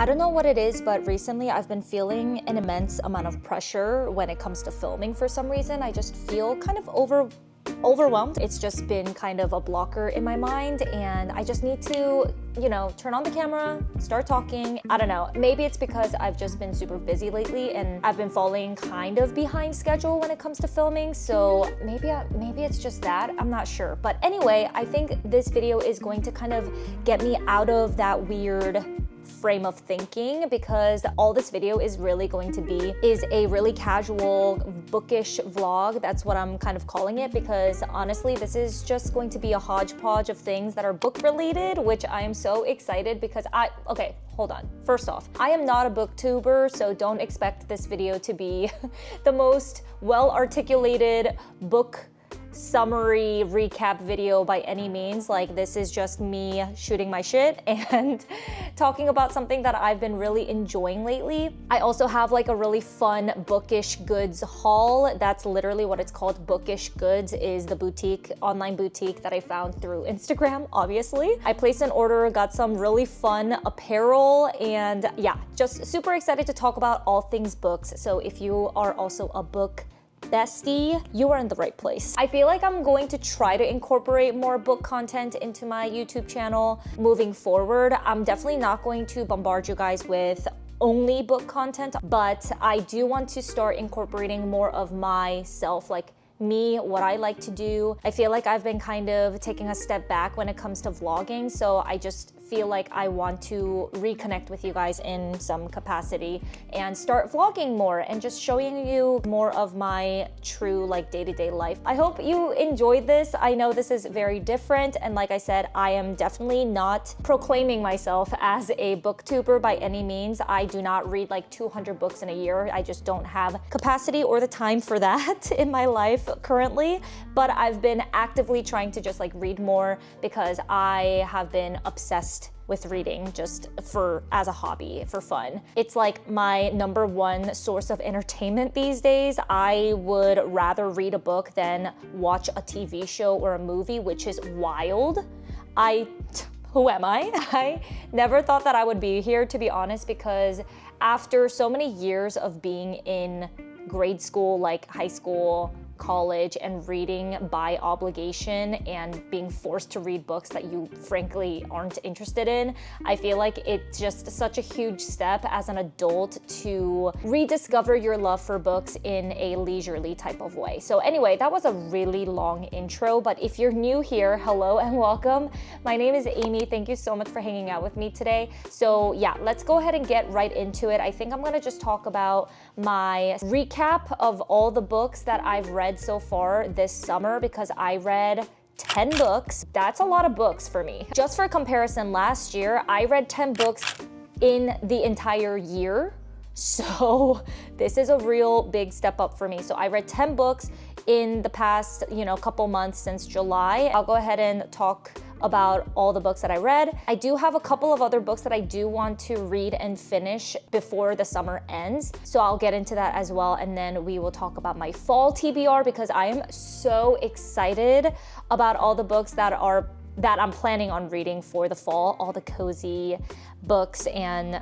I don't know what it is, but recently I've been feeling an immense amount of pressure when it comes to filming for some reason. I just feel kind of overwhelmed. It's just been kind of a blocker in my mind, and I just need to, turn on the camera, start talking. I don't know, maybe it's because I've just been super busy lately and I've been falling kind of behind schedule when it comes to filming. So maybe it's just that, I'm not sure. But anyway, I think this video is going to kind of get me out of that weird frame of thinking, because all this video is really going to be is a really casual bookish vlog. That's what I'm kind of calling it, because honestly this is just going to be a hodgepodge of things that are book related, which I am so excited because okay, hold on. First off, I am not a booktuber, so don't expect this video to be the most well articulated book summary recap video by any means. Like, this is just me shooting my shit and talking about something that I've been really enjoying lately. I also have like a really fun bookish goods haul. That's literally what it's called. Bookish Goods is the online boutique that I found through Instagram, obviously. I placed an order, got some really fun apparel, and yeah, just super excited to talk about all things books. So if you are also a book bestie, you are in the right place. I feel like I'm going to try to incorporate more book content into my YouTube channel moving forward. I'm definitely not going to bombard you guys with only book content, but I do want to start incorporating more of myself, like me, what I like to do. I feel like I've been kind of taking a step back when it comes to vlogging, so I just feel like I want to reconnect with you guys in some capacity and start vlogging more and just showing you more of my true like day-to-day life. I hope you enjoyed this. I know this is very different, and like I said, I am definitely not proclaiming myself as a booktuber by any means. I do not read like 200 books in a year. I just don't have capacity or the time for that in my life currently, but I've been actively trying to just like read more because I have been obsessed with reading just as a hobby, for fun. It's like my number one source of entertainment these days. I would rather read a book than watch a TV show or a movie, which is wild. Who am I? I never thought that I would be here, to be honest, because after so many years of being in grade school, like high school, college, and reading by obligation and being forced to read books that you frankly aren't interested in, I feel like it's just such a huge step as an adult to rediscover your love for books in a leisurely type of way. So anyway, that was a really long intro, but if you're new here, hello and welcome. My name is Amy. Thank you so much for hanging out with me today. So yeah, let's go ahead and get right into it. I think I'm gonna just talk about my recap of all the books that I've read so far this summer, because I read 10 books. That's a lot of books for me. Just for comparison, last year I read 10 books in the entire year. So this is a real big step up for me. So I read 10 books in the past, couple months since July. I'll go ahead and talk about all the books that I read. I do have a couple of other books that I do want to read and finish before the summer ends, so I'll get into that as well, and then we will talk about my fall TBR, because I am so excited about all the books that I'm planning on reading for the fall, all the cozy books and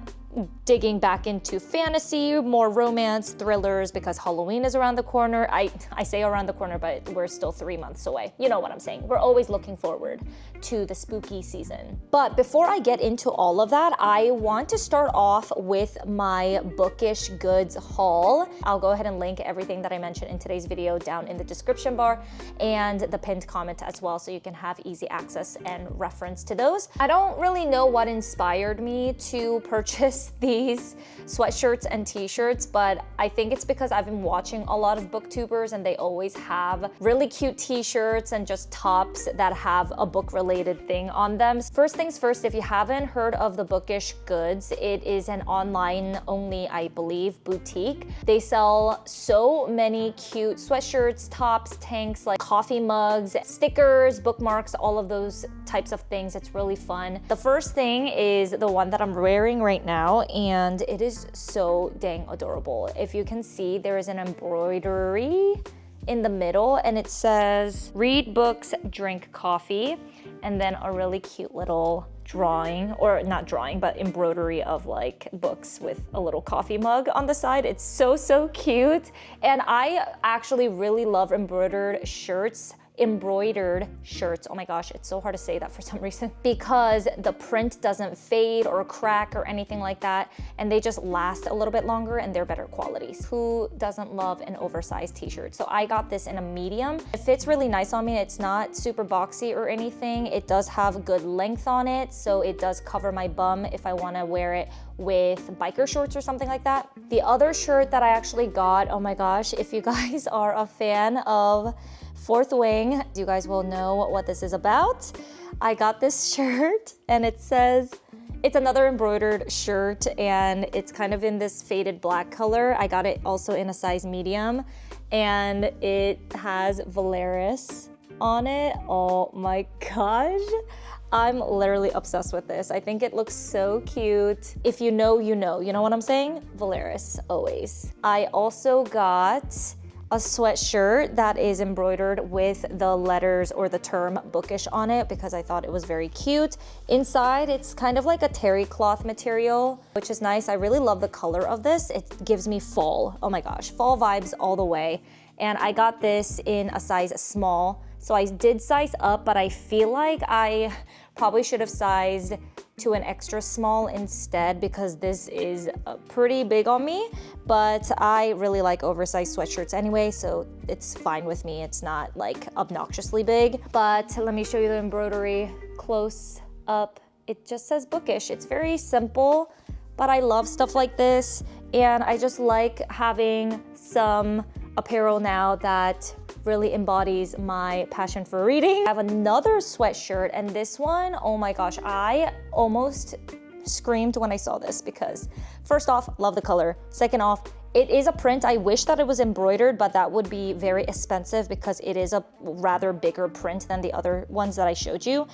digging back into fantasy, more romance, thrillers, because Halloween is around the corner. I say around the corner, but we're still 3 months away. You know what I'm saying. We're always looking forward to the spooky season. But before I get into all of that, I want to start off with my Bookish Goods haul. I'll go ahead and link everything that I mentioned in today's video down in the description bar and the pinned comment as well, so you can have easy access and reference to those. I don't really know what inspired me to purchase these sweatshirts and t-shirts, but I think it's because I've been watching a lot of booktubers and they always have really cute t-shirts and just tops that have a book related thing on them. First things first, if you haven't heard of the Bookish Goods, it is an online only, I believe, boutique. They sell so many cute sweatshirts, tops, tanks, like coffee mugs, stickers, bookmarks, all of those types of things. It's really fun. The first thing is the one that I'm wearing right now, and it is so dang adorable. If you can see, there is an embroidery in the middle and it says read books, drink coffee, and then a really cute little drawing, or not drawing, but embroidery of like books with a little coffee mug on the side. It's so cute. And I actually really love embroidered shirts. Oh my gosh, it's so hard to say that for some reason, because the print doesn't fade or crack or anything like that, and they just last a little bit longer and they're better qualities. Who doesn't love an oversized t-shirt? So I got this in a medium. It fits really nice on me. It's not super boxy or anything. It does have good length on it, so it does cover my bum if I want to wear it with biker shorts or something like that. The other shirt that I actually got, oh my gosh, if you guys are a fan of Fourth Wing, you guys will know what this is about. I got this shirt and it says, it's another embroidered shirt and it's kind of in this faded black color. I got it also in a size medium and it has Valeris on it. Oh my gosh. I'm literally obsessed with this. I think it looks so cute. If you know, you know. You know what I'm saying? Valeris, always. I also got a sweatshirt that is embroidered with the letters or the term bookish on it because I thought it was very cute. Inside, it's kind of like a terry cloth material, which is nice. I really love the color of this. It gives me fall. Oh my gosh, fall vibes all the way. And I got this in a size small. So I did size up, but I feel like I probably should have sized to an extra small instead because this is pretty big on me, but I really like oversized sweatshirts anyway, so it's fine with me. It's not like obnoxiously big, but let me show you the embroidery close up. It just says bookish. It's very simple, but I love stuff like this, and I just like having some apparel now that really embodies my passion for reading. I have another sweatshirt, and this one, oh my gosh, I almost screamed when I saw this because first off, love the color. Second off, it is a print. I wish that it was embroidered, but that would be very expensive because it is a rather bigger print than the other ones that I showed you.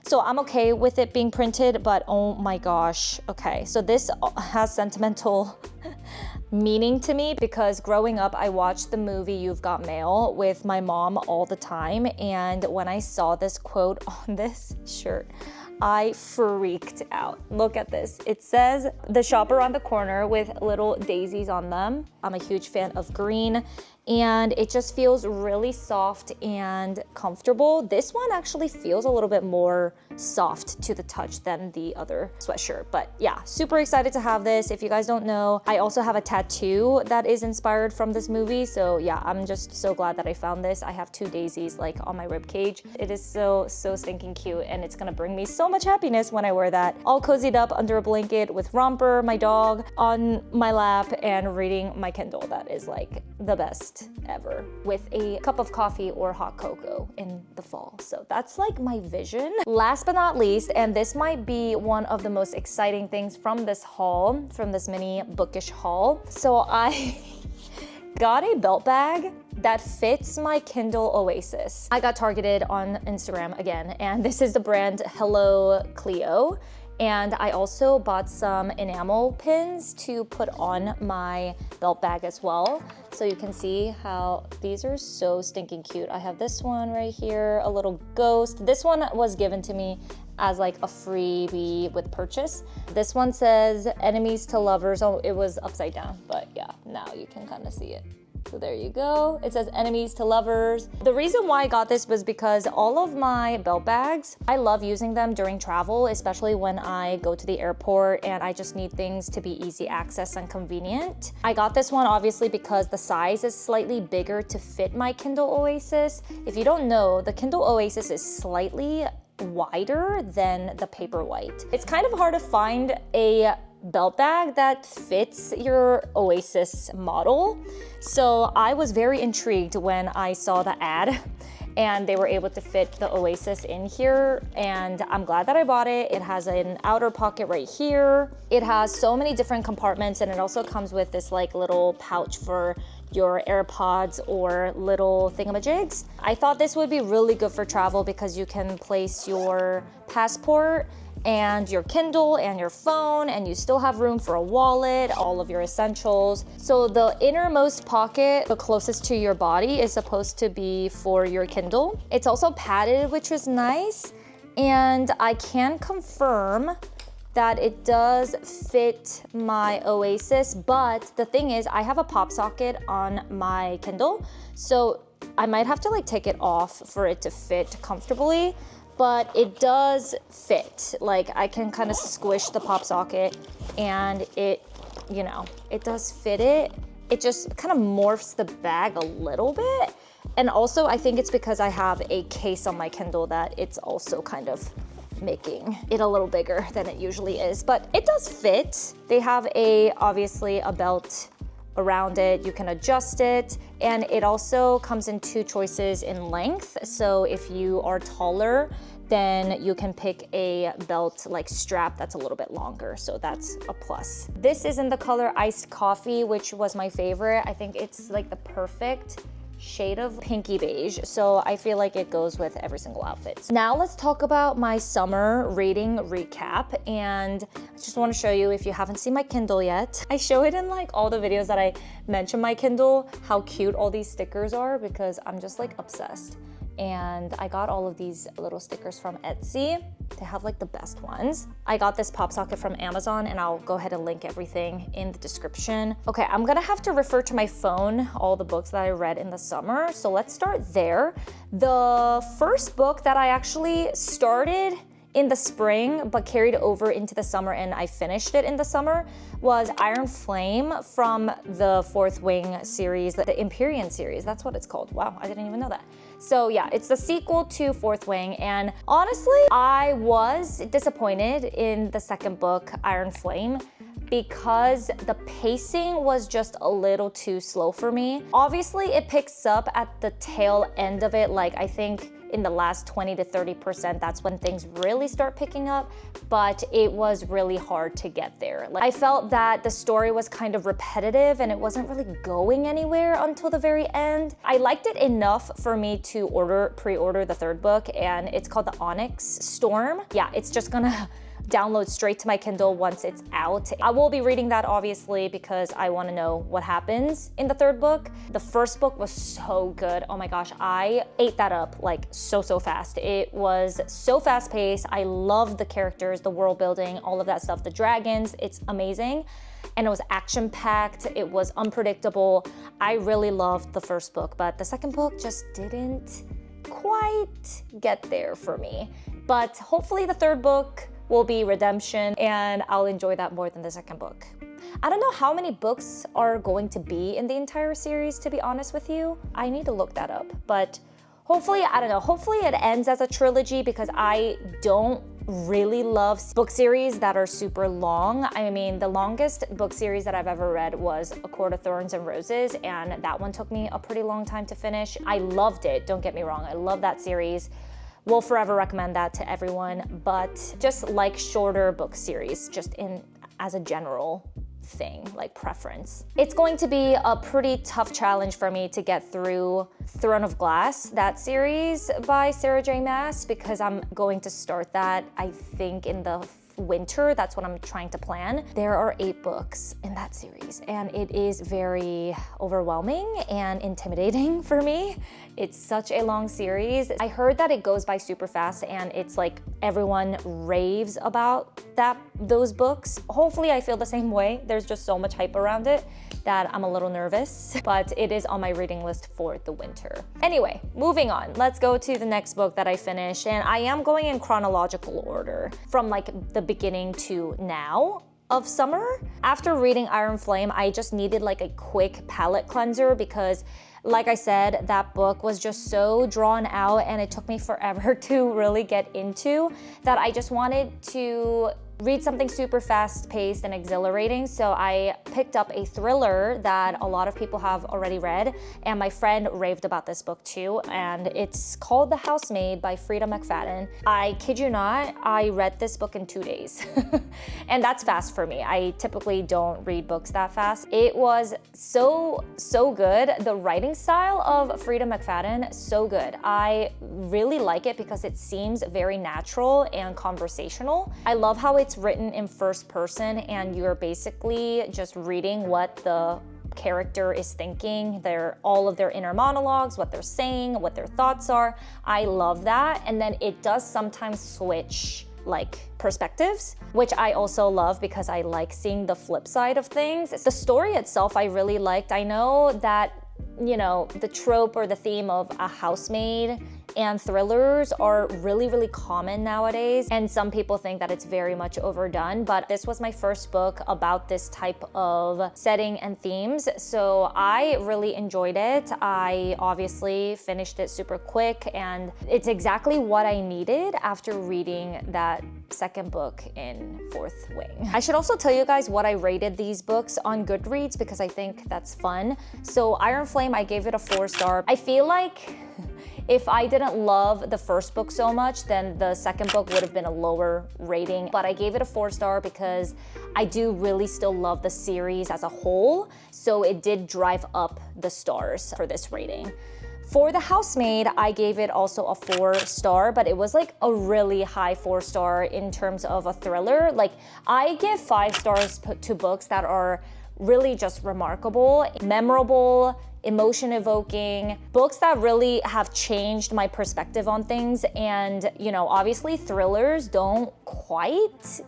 So I'm okay with it being printed, but oh my gosh. Okay, so this has sentimental meaning to me because growing up, I watched the movie You've Got Mail with my mom all the time. And when I saw this quote on this shirt, I freaked out. Look at this. It says, "The shop around the corner," with little daisies on them. I'm a huge fan of green, and it just feels really soft and comfortable. This one actually feels a little bit more soft to the touch than the other sweatshirt. But yeah, super excited to have this. If you guys don't know, I also have a tattoo that is inspired from this movie. So yeah, I'm just so glad that I found this. I have two daisies like on my rib cage. It is so stinking cute, and it's gonna bring me so much happiness when I wear that. All cozied up under a blanket with Romper, my dog, on my lap and reading my Kindle. That is like the best ever, with a cup of coffee or hot cocoa in the fall. So that's like my vision. Last but not least, and this might be one of the most exciting things from this haul, from this mini bookish haul. So I got a belt bag that fits my Kindle Oasis. I got targeted on Instagram again, and this is the brand Hello Cleo. And I also bought some enamel pins to put on my belt bag as well. So you can see how these are so stinking cute. I have this one right here, a little ghost. This one was given to me as like a freebie with purchase. This one says enemies to lovers. Oh, it was upside down, but yeah, now you can kind of see it. So there you go. It says enemies to lovers. The reason why I got this was because all of my belt bags, I love using them during travel, especially when I go to the airport and I just need things to be easy access and convenient. I got this one obviously because the size is slightly bigger to fit my Kindle Oasis. If you don't know, the Kindle Oasis is slightly wider than the Paperwhite. It's kind of hard to find a belt bag that fits your Oasis model. So I was very intrigued when I saw the ad and they were able to fit the Oasis in here, and I'm glad that I bought it. It has an outer pocket right here. It has so many different compartments, and it also comes with this like little pouch for your AirPods or little thingamajigs. I thought this would be really good for travel because you can place your passport and your Kindle and your phone, and you still have room for a wallet, all of your essentials. So the innermost pocket, the closest to your body, is supposed to be for your Kindle. It's also padded, which is nice. and I can confirm that it does fit my Oasis, but the thing is I have a pop socket on my Kindle, so I might have to like take it off for it to fit comfortably, but it does fit. Like I can kind of squish the pop socket and it, you know, it does fit it. It just kind of morphs the bag a little bit. And also I think it's because I have a case on my Kindle that it's also kind of making it a little bigger than it usually is, but it does fit. They have obviously a belt around it, you can adjust it, and it also comes in 2 choices in length. So if you are taller, then you can pick a belt like strap that's a little bit longer, so that's a plus. This is in the color Iced Coffee, which was my favorite. I think it's like the perfect shade of pinky beige, so I feel like it goes with every single outfit. Now let's talk about my summer reading recap, and I just want to show you, if you haven't seen my Kindle yet, I show it in like all the videos that I mention my Kindle, how cute all these stickers are, because I'm just like obsessed. And I got all of these little stickers from Etsy. They have like the best ones. I got this pop socket from Amazon, and I'll go ahead and link everything in the description. Okay, I'm gonna have to refer to my phone, all the books that I read in the summer. So let's start there. The first book that I actually started in the spring but carried over into the summer, and I finished it in the summer, was Iron Flame from the Fourth Wing series, the Empyrean series. That's what it's called. Wow, I didn't even know that. So yeah, it's the sequel to Fourth Wing, and honestly, I was disappointed in the second book, Iron Flame, because the pacing was just a little too slow for me. Obviously, it picks up at the tail end of it, like I think in the last 20 to 30%, that's when things really start picking up, but it was really hard to get there. Like, I felt that the story was kind of repetitive and it wasn't really going anywhere until the very end. I liked it enough for me to pre-order the third book, and it's called The Onyx Storm. Yeah, it's just gonna download straight to my Kindle once it's out. I will be reading that obviously because I want to know what happens in the third book. The first book was so good. Oh my gosh, I ate that up like so fast. It was so fast paced. I loved the characters, the world building, all of that stuff, the dragons, it's amazing. And it was action packed, it was unpredictable. I really loved the first book, but the second book just didn't quite get there for me. But hopefully the third book will be redemption, and I'll enjoy that more than the second book. I don't know how many books are going to be in the entire series, to be honest with you. I need to look that up, but hopefully, I don't know, hopefully it ends as a trilogy, because I don't really love book series that are super long. I mean, the longest book series that I've ever read was A Court of Thorns and Roses, and that one took me a pretty long time to finish. I loved it, don't get me wrong, I love that series. Will forever recommend that to everyone, but just like shorter book series, just as a general thing, like preference. It's going to be a pretty tough challenge for me to get through Throne of Glass, that series by Sarah J. Maas, because I'm going to start that, I think, in the winter. That's what I'm trying to plan. There are 8 books in that series, and it is very overwhelming and intimidating for me. It's such a long series. I heard that it goes by super fast, and it's like everyone raves about those books. Hopefully I feel the same way. There's just so much hype around it that I'm a little nervous, but it is on my reading list for the winter. Anyway, moving on. Let's go to the next book that I finished, and I am going in chronological order from like the beginning to now of summer. After reading Iron Flame, I just needed like a quick palate cleanser, because like I said, that book was just so drawn out and it took me forever to really get into, that I just wanted to read something super fast-paced and exhilarating. So I picked up a thriller that a lot of people have already read, and my friend raved about this book too, and it's called The Housemaid by Frida McFadden. I kid you not, I read this book in 2 days. And that's fast for me. I typically don't read books that fast. It was so good. The writing style of Frida McFadden, so good. I really like it because it seems very natural and conversational. I love how it's written in first person, and you're basically just reading what the character is thinking, all of their inner monologues, what they're saying, what their thoughts are. I love that. And then it does sometimes switch like perspectives, which I also love because I like seeing the flip side of things. The story itself I really liked. I know that, you know, the trope or the theme of a housemaid and thrillers are really, really common nowadays. And some people think that it's very much overdone, but this was my first book about this type of setting and themes. So I really enjoyed it. I obviously finished it super quick, and it's exactly what I needed after reading that second book in Fourth Wing. I should also tell you guys what I rated these books on Goodreads because I think that's fun. So Iron Flame, I gave it a 4-star. I feel like if I didn't love the first book so much, then the second book would have been a lower rating. But I gave it a 4-star because I do really still love the series as a whole. So it did drive up the stars for this rating. For The Housemaid, I gave it also a 4-star, but it was like a really high 4-star in terms of a thriller. Like, I give 5 stars to books that are really just remarkable, memorable, emotion-evoking, books that really have changed my perspective on things. And, you know, obviously thrillers don't quite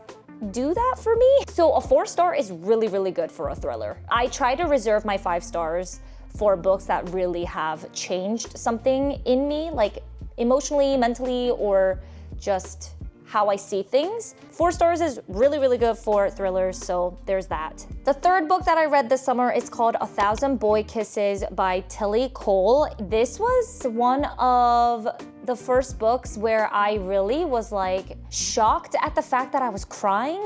do that for me. So a 4-star is really, really good for a thriller. I try to reserve my 5 stars for books that really have changed something in me, like emotionally, mentally, or just how I see things. 4 stars is really, really good for thrillers, so there's that. The third book that I read this summer is called 1,000 Boy Kisses by Tilly Cole. This was one of the first books where I really was like shocked at the fact that I was crying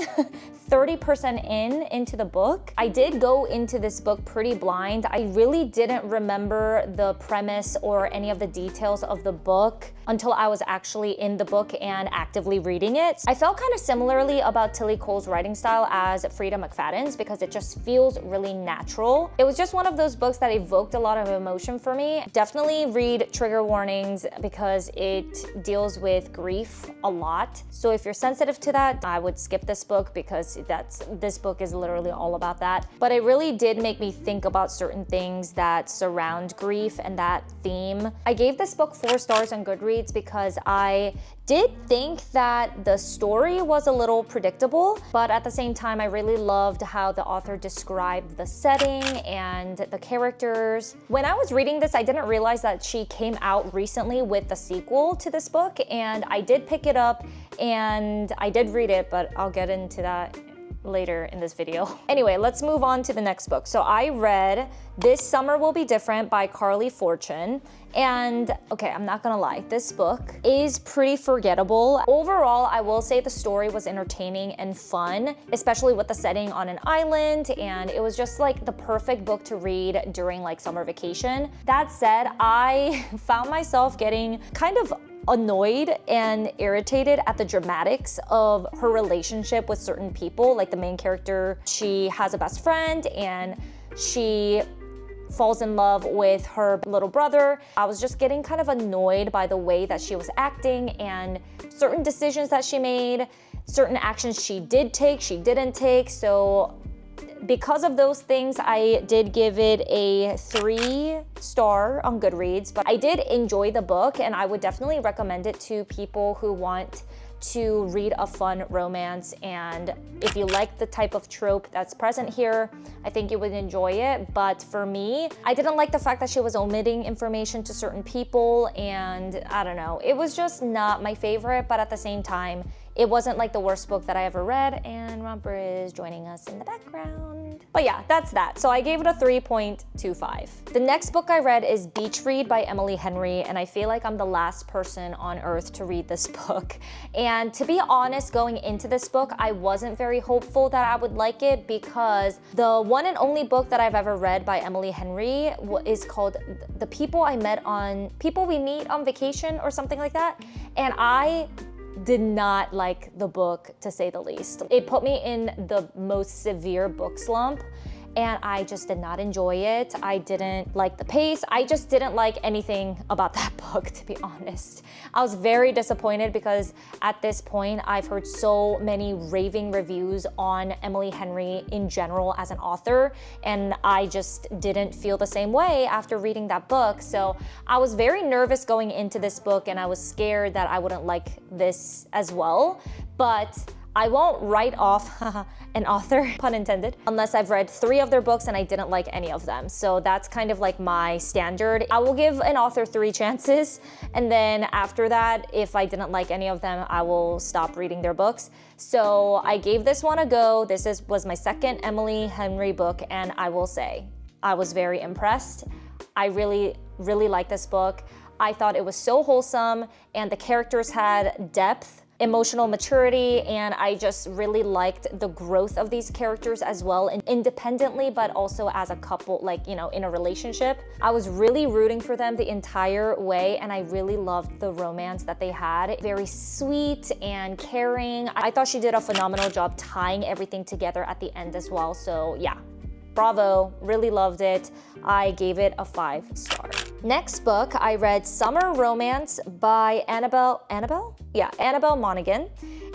30% into the book. I did go into this book pretty blind. I really didn't remember the premise or any of the details of the book until I was actually in the book and actively reading it. I felt kind of similarly about Tilly Cole's writing style as Frida McFadden's because it just feels really natural. It was just one of those books that evoked a lot of emotion for me. Definitely read trigger warnings because it deals with grief a lot. So if you're sensitive to that, I would skip this book because this book is literally all about that. But it really did make me think about certain things that surround grief and that theme. I gave this book 4 stars on Goodreads because I did think that the story was a little predictable, but at the same time, I really loved how the author described the setting and the characters. When I was reading this, I didn't realize that she came out recently with the sequel to this book, and I did pick it up and I did read it, but I'll get into that later in this video. Anyway, let's move on to the next book. So I read This Summer Will Be Different by Carly Fortune. And okay, I'm not gonna lie, this book is pretty forgettable. Overall, I will say the story was entertaining and fun, especially with the setting on an island, and it was just like the perfect book to read during like summer vacation. That said, I found myself getting kind of annoyed and irritated at the dramatics of her relationship with certain people. Like the main character, she has a best friend and she falls in love with her little brother. I was just getting kind of annoyed by the way that she was acting and certain decisions that she made, certain actions she did take, she didn't take. So because of those things, I did give it a 3-star on Goodreads, but I did enjoy the book and I would definitely recommend it to people who want to read a fun romance. And if you like the type of trope that's present here, I think you would enjoy it. But for me, I didn't like the fact that she was omitting information to certain people, and I don't know, it was just not my favorite, but at the same time, it wasn't like the worst book that I ever read, and Romper is joining us in the background. But yeah, that's that. So I gave it a 3.25. The next book I read is Beach Read by Emily Henry, and I feel like I'm the last person on earth to read this book. And to be honest, going into this book, I wasn't very hopeful that I would like it because the one and only book that I've ever read by Emily Henry is called The People We Meet on Vacation or something like that. And I did not like the book, to say the least. It put me in the most severe book slump, and I just did not enjoy it. I didn't like the pace. I just didn't like anything about that book, to be honest. I was very disappointed because at this point, I've heard so many raving reviews on Emily Henry in general as an author, and I just didn't feel the same way after reading that book. So I was very nervous going into this book, and I was scared that I wouldn't like this as well. But I won't write off an author, pun intended, unless I've read 3 of their books and I didn't like any of them. So that's kind of like my standard. I will give an author 3 chances, and then after that, if I didn't like any of them, I will stop reading their books. So I gave this one a go. Was my second Emily Henry book, and I will say, I was very impressed. I really, really liked this book. I thought it was so wholesome, and the characters had depth, emotional maturity, and I just really liked the growth of these characters as well, and independently, but also as a couple, like, you know, in a relationship. I was really rooting for them the entire way, and I really loved the romance that they had. Very sweet and caring. I thought she did a phenomenal job tying everything together at the end as well. So yeah, bravo, really loved it. I gave it a 5-star. Next book, I read Summer Romance by Annabelle Monaghan.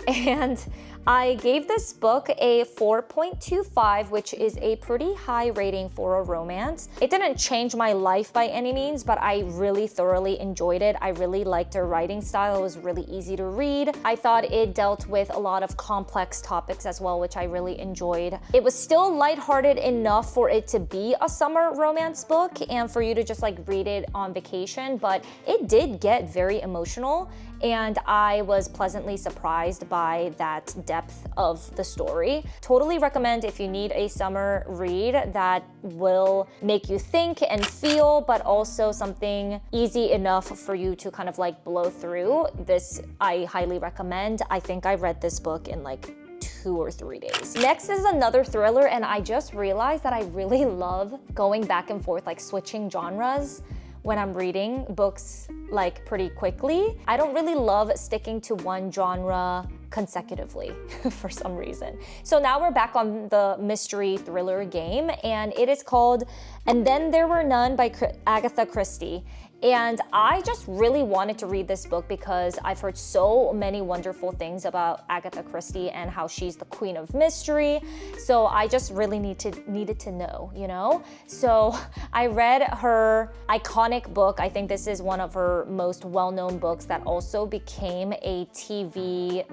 And I gave this book a 4.25, which is a pretty high rating for a romance. It didn't change my life by any means, but I really thoroughly enjoyed it. I really liked her writing style. It was really easy to read. I thought it dealt with a lot of complex topics as well, which I really enjoyed. It was still lighthearted enough for it to be a summer romance book and for you to just like read it on vacation, but it did get very emotional, and I was pleasantly surprised by that depth of the story. Totally recommend if you need a summer read that will make you think and feel, but also something easy enough for you to kind of like blow through. This I highly recommend. I think I read this book in like 2 or 3 days. Next is another thriller, and I just realized that I really love going back and forth, like switching genres when I'm reading books like pretty quickly. I don't really love sticking to one genre consecutively for some reason. So now we're back on the mystery thriller game, and it is called And Then There Were None by Agatha Christie. And I just really wanted to read this book because I've heard so many wonderful things about Agatha Christie and how she's the queen of mystery. So I just really needed to know, you know? So I read her iconic book. I think this is one of her most well-known books that also became a TV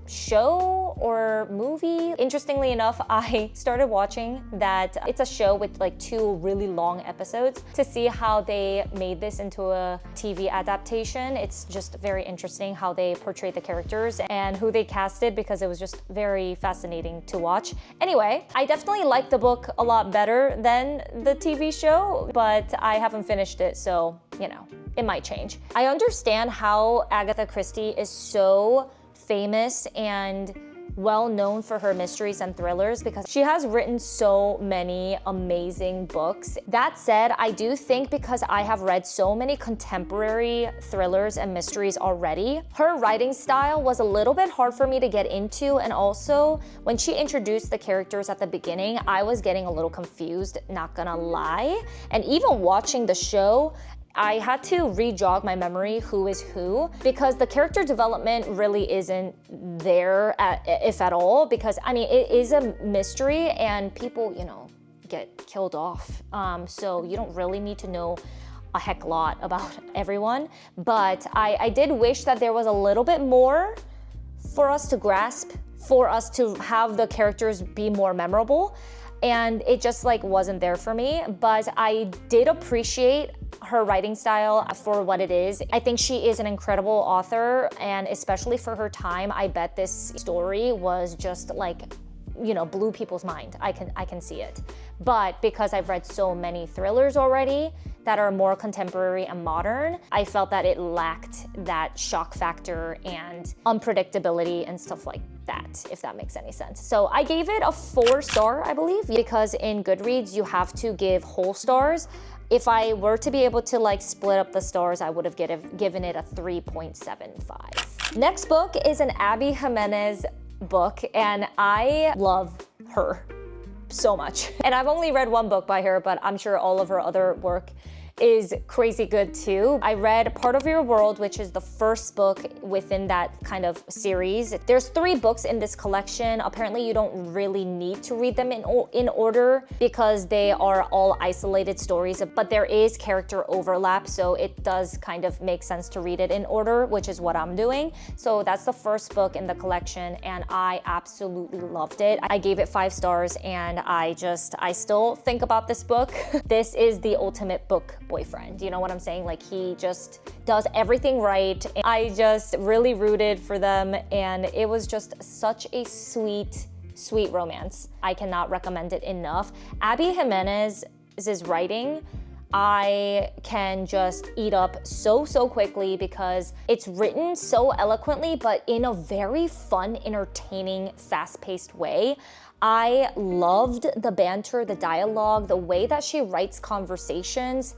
show or movie. Interestingly enough, I started watching that. It's a show with like 2 really long episodes to see how they made this into a TV adaptation. It's just very interesting how they portrayed the characters and who they casted, because it was just very fascinating to watch. Anyway, I definitely like the book a lot better than the TV show, but I haven't finished it, so, you know, it might change. I understand how Agatha Christie is so famous and well known for her mysteries and thrillers because she has written so many amazing books. That said, I do think because I have read so many contemporary thrillers and mysteries already, her writing style was a little bit hard for me to get into, and also when she introduced the characters at the beginning, I was getting a little confused, not gonna lie. And even watching the show, I had to re-jog my memory who is who, because the character development really isn't there, if at all, because I mean, it is a mystery and people, you know, get killed off. So you don't really need to know a heck lot about everyone. But I did wish that there was a little bit more for us to grasp, for us to have the characters be more memorable. And it just like wasn't there for me, but I did appreciate her writing style for what it is. I think she is an incredible author, and especially for her time, I bet this story was just like, you know, blew people's mind. I can see it. But because I've read so many thrillers already that are more contemporary and modern, I felt that it lacked that shock factor and unpredictability and stuff like that, if that makes any sense. So I gave it a 4-star, I believe, because in Goodreads, you have to give whole stars. If I were to be able to like split up the stars, I would have given it a 3.75. Next book is an Abby Jimenez book, and I love her so much. And I've only read one book by her, but I'm sure all of her other work is crazy good too. I read Part of Your World, which is the first book within that kind of series. There's 3 books in this collection. Apparently you don't really need to read them in order because they are all isolated stories, but there is character overlap, so it does kind of make sense to read it in order, which is what I'm doing. So that's the first book in the collection, and I absolutely loved it. I gave it 5 stars, and I still think about this book. This is the ultimate book boyfriend. You know what I'm saying? Like, he just does everything right. I just really rooted for them, and it was just such a sweet romance. I cannot recommend it enough. Abby Jimenez's writing, I can just eat up so quickly because it's written so eloquently, but in a very fun, entertaining, fast-paced way. I loved the banter, the dialogue, the way that she writes conversations.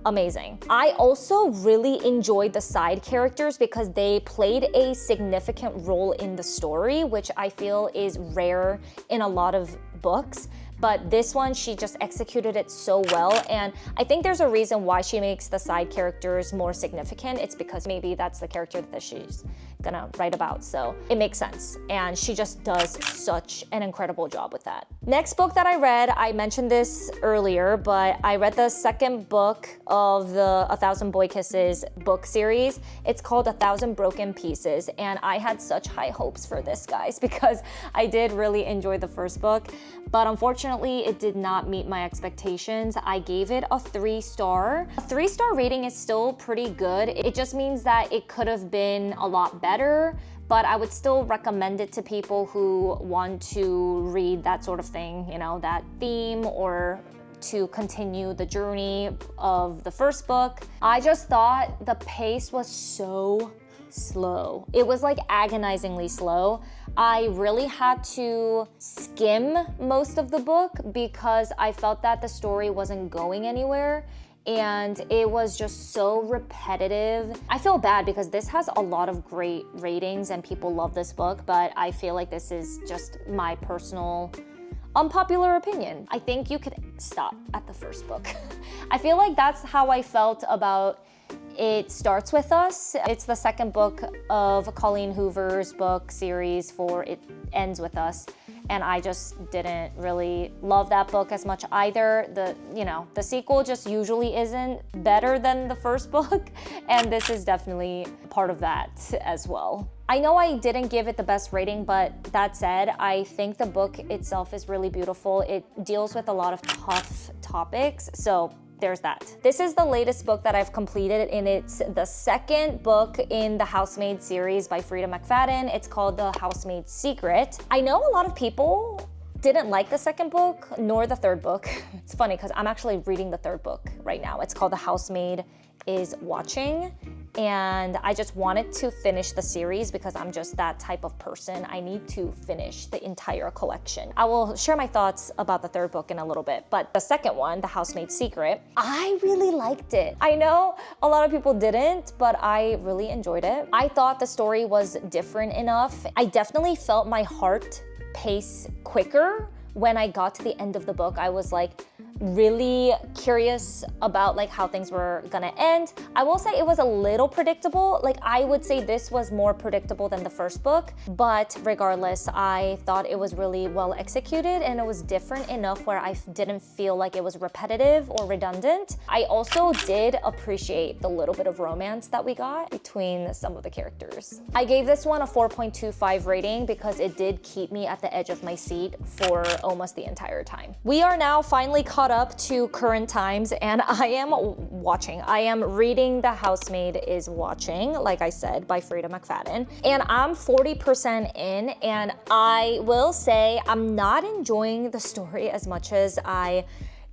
Amazing. I also really enjoyed the side characters because they played a significant role in the story, which I feel is rare in a lot of books. But this one, she just executed it so well. And I think there's a reason why she makes the side characters more significant. It's because maybe that's the character that she's gonna write about. So it makes sense. And she just does such an incredible job with that. Next book that I read, I mentioned this earlier, but I read the second book of the 1,000 Boy Kisses book series. It's called 1,000 Broken Pieces. And I had such high hopes for this, guys, because I did really enjoy the first book. But unfortunately, it did not meet my expectations. I gave it a 3-star. A 3-star rating is still pretty good. It just means that it could have been a lot better, but I would still recommend it to people who want to read that sort of thing, you know, that theme, or to continue the journey of the first book. I just thought the pace was so slow. It was like agonizingly slow. I really had to skim most of the book because I felt that the story wasn't going anywhere, and it was just so repetitive. I feel bad because this has a lot of great ratings and people love this book, but I feel like this is just my personal unpopular opinion. I think you could stop at the first book. I feel like that's how I felt about It Starts With Us. It's the second book of Colleen Hoover's book series for It Ends With Us. And I just didn't really love that book as much either. The sequel just usually isn't better than the first book. And this is definitely part of that as well. I know I didn't give it the best rating, but that said, I think the book itself is really beautiful. It deals with a lot of tough topics. So there's that. This is the latest book that I've completed, and it's the second book in the Housemaid series by Frida McFadden. It's called The Housemaid's Secret. I know a lot of people didn't like the second book, nor the third book. It's funny because I'm actually reading the third book right now. It's called The Housemaid is Watching. And I just wanted to finish the series because I'm just that type of person. I need to finish the entire collection. I will share my thoughts about the third book in a little bit, but the second one, The Housemaid's Secret, I really liked it. I know a lot of people didn't, but I really enjoyed it. I thought the story was different enough. I definitely felt my heart pace quicker when I got to the end of the book. I was like really curious about like how things were gonna end. I will say it was a little predictable. Like, I would say this was more predictable than the first book, but regardless, I thought it was really well executed, and it was different enough where I didn't feel like it was repetitive or redundant. I also did appreciate the little bit of romance that we got between some of the characters. I gave this one a 4.25 rating because it did keep me at the edge of my seat for almost the entire time. We are now finally caught up to current times, and I am reading The Housemaid is Watching, like I said, by Frida McFadden, and I'm 40% in, and I will say I'm not enjoying the story as much as I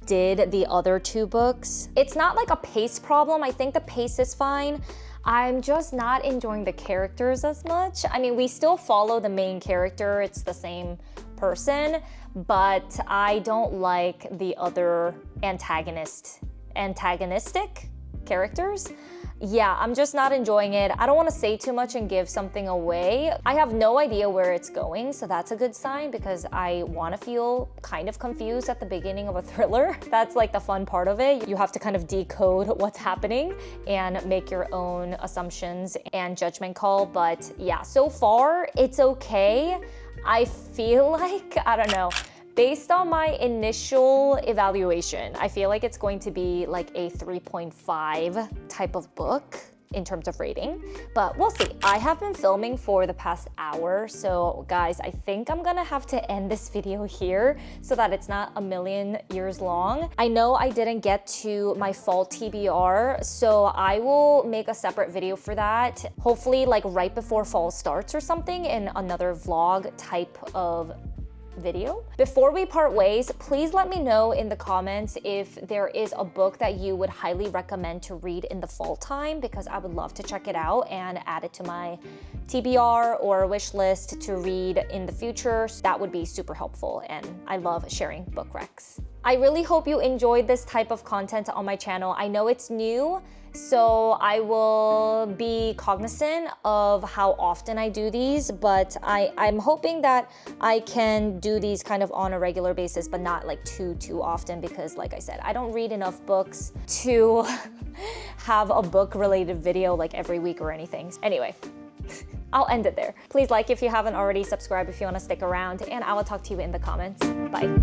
did the other 2 books. It's not like a pace problem. I think the pace is fine. I'm just not enjoying the characters as much. I mean, we still follow the main character. It's the same person, but I don't like the other antagonistic characters. yeah, I'm just not enjoying it. I don't want to say too much and give something away. I have no idea where it's going, so that's a good sign because I want to feel kind of confused at the beginning of a thriller. That's like the fun part of it. You have to kind of decode what's happening and make your own assumptions and judgment call. But yeah, so far it's okay. I feel like, I don't know, based on my initial evaluation, I feel like it's going to be like a 3.5 type of book in terms of rating, but we'll see. I have been filming for the past hour, so guys, I think I'm gonna have to end this video here so that it's not a million years long. I know I didn't get to my fall TBR, so I will make a separate video for that, hopefully like right before fall starts or something, in another vlog type of video. Before we part ways, please let me know in the comments if there is a book that you would highly recommend to read in the fall time, because I would love to check it out and add it to my TBR or wish list to read in the future. That would be super helpful, and I love sharing book recs. I really hope you enjoyed this type of content on my channel. I know it's new, so I will be cognizant of how often I do these, but I'm hoping that I can do these kind of on a regular basis, but not like too often, because like I said, I don't read enough books to have a book related video like every week or anything. Anyway, I'll end it there. Please like if you haven't already, subscribe if you want to stick around, and I will talk to you in the comments. Bye.